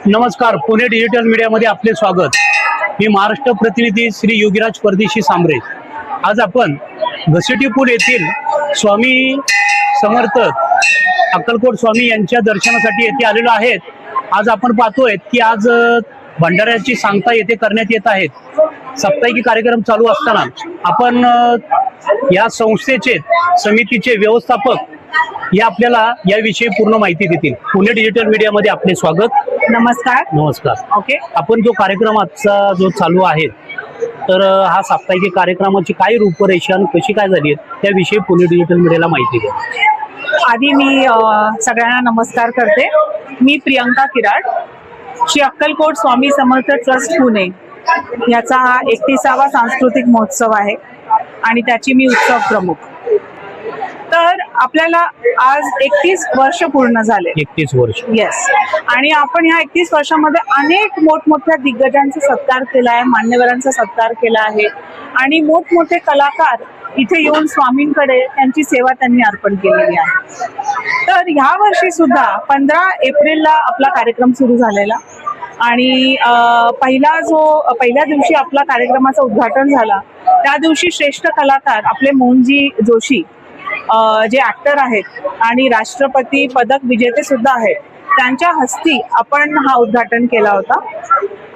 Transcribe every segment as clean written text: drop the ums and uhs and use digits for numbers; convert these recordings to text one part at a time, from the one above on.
नमस्कार, पुणे डिजिटल मीडियामध्ये आपले स्वागत। मी महाराष्ट्र प्रतिनिधी श्री योगीराज परदेशी सांबरे। आज आपण घसटी पूल येथील स्वामी समर्थ अक्कलकोट स्वामी यांच्या दर्शनासाठी येथे आलेलो आहेत। आज आपण पाहतोय की आज भंडाऱ्याची सांगता येथे करण्यात येत आहेत। साप्ताहिक कार्यक्रम चालू असताना आपण या संस्थेचे समितीचे व्यवस्थापक या आपल्याला याविषयी पूर्ण माहिती देतील। पुणे डिजिटल मीडियामध्ये आपले स्वागत। नमस्कार। नमस्कार। ओके, आपण जो कार्यक्रम आजचा जो चालू आहे तर हा साप्ताहिक कार्यक्रमाची काय रूपरेषा आणि कशी काय झाली त्याविषयी पुणे डिजिटल मीडियाला माहिती द्या। आधी मी सगळ्यांना नमस्कार करते। मी प्रियंका किराड, श्री अक्कलकोट स्वामी समर्थ ट्रस्ट पुणे याचा हा 31वा सांस्कृतिक महोत्सव आहे आणि त्याची मी उत्सव प्रमुख। तर आपल्याला आज 31 वर्ष पूर्ण झाले। 31 वर्ष। येस। आणि आपण ह्या 31 वर्षामध्ये अनेक मोठमोठ्या दिग्गजांचा सत्कार केला आहे, मान्यवरांचा सत्कार केला आहे आणि मोठमोठे कलाकार इथे येऊन स्वामींकडे त्यांची सेवा त्यांनी अर्पण केलेली आहे। तर ह्या वर्षी सुद्धा 15 एप्रिलला आपला कार्यक्रम सुरू झालेला आणि पहिल्या दिवशी आपला कार्यक्रमाचं उद्घाटन झाला। त्या दिवशी श्रेष्ठ कलाकार आपले मोहनजी जोशी जे ऍक्टर आहेत आणि राष्ट्रपती पदक विजेते सुद्धा आहेत, त्यांच्या हस्ती आपण हा उद्घाटन केला होता।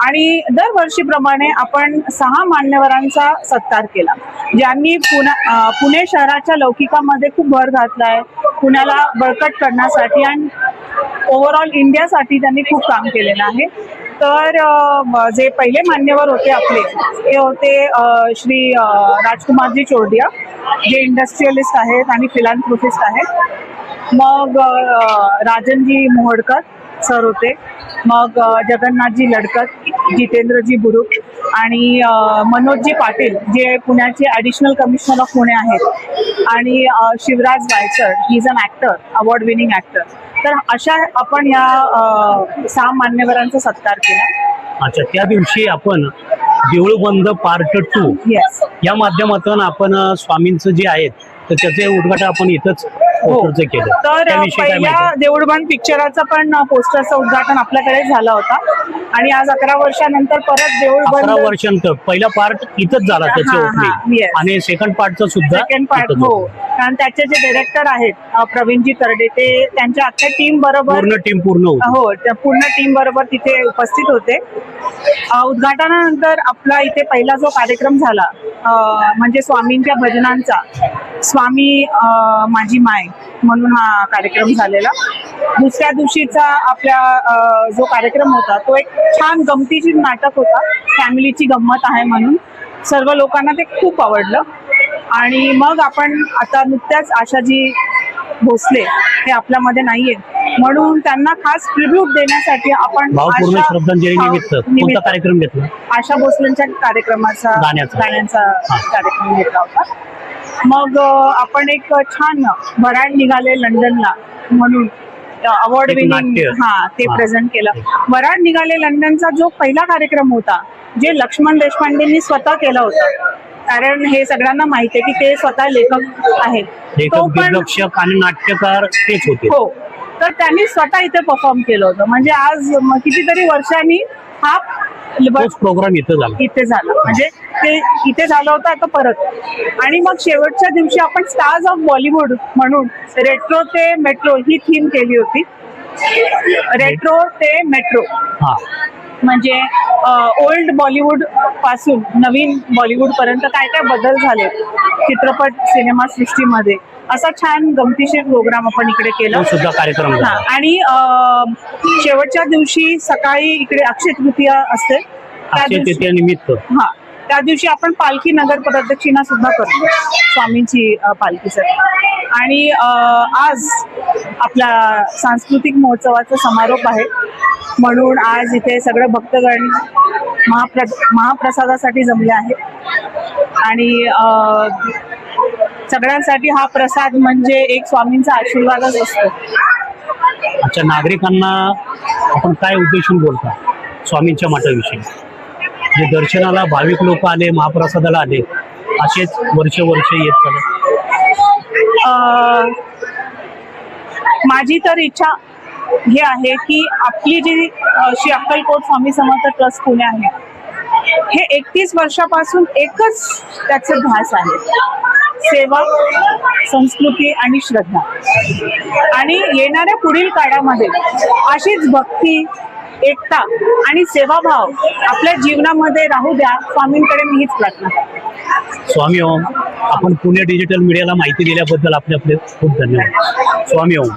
आणि दरवर्षीप्रमाणे आपण 6 मान्यवरांचा सत्कार केला, ज्यांनी पुणे शहराच्या लौकिकामध्ये खूप भर घातलाय, पुण्याला बळकट करण्यासाठी आणि ओव्हरऑल इंडियासाठी त्यांनी खूप काम केलेलं आहे। तर जे पहिले मान्यवर होते आपले ते होते श्री राजकुमारजी चोरडिया, जे इंडस्ट्रियलिस्ट आहेत आणि फिलॅन्थ्रोपिस्ट आहेत। मग राजनजी मोहडकर सर होते, मग जगन्नाथजी लडकत, जितेंद्रजी बुरुक आणि मनोजजी पाटील जे पुण्याचे ॲडिशनल कमिशनर ऑफ पुणे आहेत, आणि Shivraj Waychal, he is an actor, award winning actor. तर अशा आपण या 6 मान्यवरांचा सत्कार केला। अच्छा, त्या दिवशी आपण देऊळबंद पार्ट 2 येस या माध्यमातून आपण स्वामींचं जे आहेत तर त्याचे उद्घाटन आपण इथंच पोस्टरचं केलं। तर त्याविषयी काय पहिल्या माहिती? देऊळबंद पिक्चराचं पण पोस्टरचं उद्घाटन आपल्याकडे झाला होता आणि आज 11 वर्षानंतर परत 11 देऊळबंद वर्षांनंतर पहिला पार्ट इथंच झाला त्याची ओपनिंग, yes. आणि सेकंड पार्टचं सुद्धा सेकंड पार्ट इथंच हो, होतं। कारण त्याचे जे डायरेक्टर आहेत प्रवीणजी तरडे, ते त्यांच्या अख्ख्या टीम बरोबर पूर्ण टीम पूर्ण होती। हो, त्या पूर्ण टीम बरोबर तिथे उपस्थित होते। उद्घाटनानंतर आपला इथे पहिला जो कार्यक्रम झाला म्हणजे स्वामींच्या भजनांचा, स्वामी माझी माय म्हणून हा कार्यक्रम झालेला। दुसऱ्या दिवशीचा आपला जो कार्यक्रम होता तो एक छान गमतीशीर नाटक होता, फॅमिलीची गंमत आहे म्हणून। सर्व लोकांना ते खूप आवडलं। आणि मग आपण आता नुकत्याच आशाजी भोसले हे आपल्यामध्ये नाहीये, म्हणून त्यांना खास ट्रिब्यूट देण्यासाठी आपण भावपूर्ण श्रद्धांजली निमित्त कोणता कार्यक्रम घेतला? आशा भोसलेंच्या कार्यक्रमाचा गाण्यांचा कार्यक्रम घेतला होता। मग आपण एक छान भराड निघाले लंडनला म्हणून अवॉर्ड विनिंग ते प्रेझेंट केलं। भराड निघाले लंडनचा जो पहिला कार्यक्रम होता, जे लक्ष्मण देशपांडेंनी स्वतः केला होता, कारण हे सगळ्यांना माहिती आहे की ते स्वतः लेखक आहेत, दिग्दर्शक आणि नाट्यकार तेच होते। हो, तर त्यांनी स्वतः इथे परफॉर्म केलं होतं। म्हणजे आज कितीतरी वर्षांनी हा प्रोग्राम इथे झाला, म्हणजे ते इथे झालं होतं आता परत। आणि मग शेवटच्या दिवशी आपण स्टार्स ऑफ बॉलिवूड म्हणून रेट्रो ते मेट्रो ही थीम केली होती। रेट्रो ते मेट्रो म्हणजे ओल्ड बॉलिवूड पासून नवीन बॉलिवूड पर्यंत काय काय बदल झाले चित्रपट सिनेमा सृष्टीमध्ये, असा छान गमतीशीर प्रोग्राम आपण इकडे केला सुद्धा कार्यक्रम। आणि शेवटच्या दिवशी सकाळी इकडे अक्षय तृतीया असते, त्या निमित्त त्या दिवशी आपण पालखी नगर प्रदक्षिणा सुद्धा करतो, स्वामींची पालखीसाठी। आणि आज आपल्या सांस्कृतिक महोत्सवाचा समारोप आहे, म्हणून आज इथे सगळे भक्तगण महाप्रसादासाठी जमले आहेत। आणि सगळ्यांसाठी हा प्रसाद म्हणजे एक स्वामींचा आशीर्वादच असतो। अच्छा, नागरिकांना आपण काय उद्देशून बोलता स्वामींच्या मठाविषयी? जे दर्शनाला भाविक लोक आले, महाप्रसादाला आले, असेच वर्ष येत चालत? माझी तर इच्छा हे आहे की आपली जी श्री अक्कलकोट स्वामी समर्थ ट्रस्ट पुणे आहे, हे 31 वर्षापासून एकच त्याचे ध्यास आहे, सेवा, संस्कृती आणि श्रद्धा. आणि येणाऱ्या पुढील काळामध्ये अशीच भक्ती, एकता आणि सेवाभाव आपल्या जीवनामध्ये राहू द्या, स्वामींकडे मी हीच प्रार्थना करते. स्वामी ओम. आपण पुणे डिजिटल मीडियाला माहिती दिल्याबद्दल आपले खूप धन्यवाद. स्वामी ओम.